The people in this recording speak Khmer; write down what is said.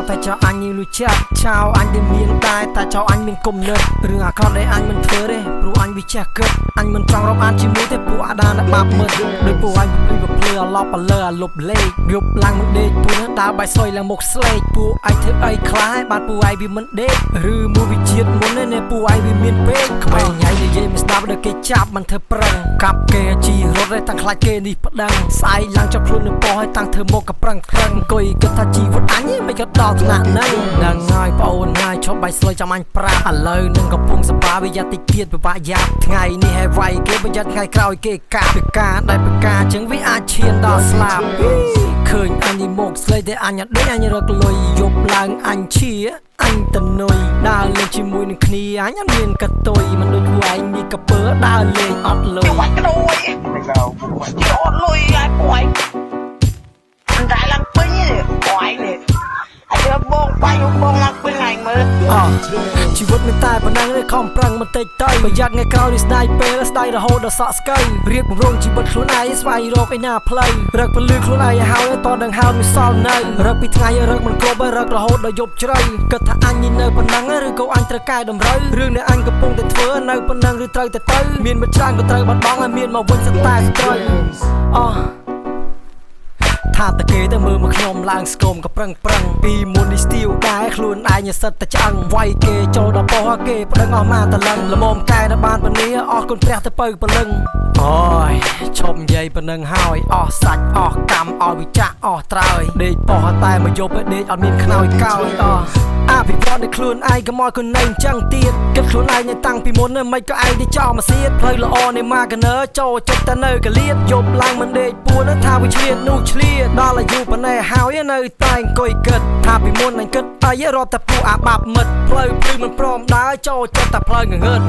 តែចៅអញនេះលួចចាក់ចៅអញដែលមានដែរតែចៅអញមានគុំនិតរឿងអាក្រក់ដែលអញមិនធ្វើទេព្រោះអញវាចេះគិតអញមិនចង់រាប់អានជាមួយទេពួកអាដានបាបមើលដោយពួកអញពីវាភ្លឺអាឡប់លើអាលុបលេខយប់ឡើងមិនដេកពួកនឹងដើរបាយសុយឡើងមុខស្លេកពួកឯងធ្វើអីខ្លះបានពួកឯងវាមិនដេកឬមួយវិជាតិមុននេះពួកឯងវាមានពេកក្មេងញ៉ៃនិយាយមិនស្ដាប់ដល់គេចាប់មិនធ្វើប្រឹងកាប់គេជីរត់តែតាំងខ្លាចគេនេះប្តឹងស្អែកឡើងចាប់ខ្លួននៅពោះឲ្យតាំងធ្វើមុខក៏ប្រឹងអង្គុយគិតថាជីវិតអញមិនក៏ដល់ថ្នាក់ហ្នឹងដឹងហើយប្អូនហើយឈប់បាយស្លុយចាំអញប្រាប់ឥឡូវនឹងកំពុងសប្បាយវាយ៉ាតិចទៀតពិបាកយ៉ាប់ថ្ងៃនេះឲ្យវាយគេប្រយ័ត្នថ្ងៃក្រោយគេកាពីការដែលប្រការចឹងវាអាចឈានដល់ស្លាប់ឃើញអញនេះមកស្លេកតែអញអត់ដេកអញរកលុយយប់ឡើងអញឈៀអញតនុយដើរលេងជាមួយនឹងគ្នាអញអត់មានកតុយមិនដូចពួកឯងនេះកពើដើរលេងអត់លុយវាច់ក្តួយមិនដល់ពួកឯងអត់លុយឲ្យពួកឯងអញតែឡើងពេញនេះពួកឯងនេះអញបងបាយបងឡើងពេញឯងមើលជីវិតមិនតែប៉ុណ្ណឹងទេខំប្រឹងបន្តិចទៅប្រយ័ត្នថ្ងៃក្រោយនេះស្ដាយពេលស្ដាយរហូតដល់សក់ស្កូវរៀបរងជីវិតខ្លួនឯងស្វែងរកឯណាផ្លូវរកពលឺខ្លួនឯងឲ្យហើយតដឹងហើយមិនសល់នៅរកពីថ្ងៃរកមិនគ្រប់រករហូតដល់យប់ជ្រៅគិតថាអញនេះនៅប៉ុណ្ណឹងឬក៏អញត្រូវកែតម្រូវរឿងដែលអញកំពុងតែធ្វើនៅប៉ុណ្ណឹងឬត្រូវទៅមានមិនច្រើនក៏ត្រូវបាត់បង់ឲ្យមានមកវិញសតែស្ត្រូវថាតគេទៅមើលមកខ្ញុំឡើងស្គមក៏ប្រឹងពីមុននេះស្ទៀវដែរខ្លួនឯងសិតតែឆ្អឹងវាយគេចូលដល់ពោះគេប្តឹងអស់មកតលឹងល្មមកែនៅបានពនីអស់គុណព្រះទៅពៅពលឹងអូយឈប់និយាយប៉ុណ្ណឹងហើយអស់សាច់អស់កម្មអស់វិចាក់អស់ត្រើយដេកពោះតែមកយប់ដេកអត់មានខ្នើយកោយអភិវឌ្ឍនៅខ្លួនឯងកុំឲ្យខ្លួនឯងចឹងទៀតគិតខ្លួនឯងនៅតាំងពីមុនមិនក៏ឯងទៅចោលមកសៀតផ្លូវល្អនៃម៉ាកណឺចូលចិត្តតែនៅកលៀតយប់ឡើងមិនដេកពួនថាវាឆ្លៀតនោះឆ្លៀតដល់អាយុប៉ុណ្ណេះហើយនៅតែអង្គុយគិតថាពីមុនអញគិតអីរាប់តែពួកអាបាប់មិត្តផ្លូវភ្លឺមិនព្រមដើរចូលចិត្តតែផ្លូវងងឹត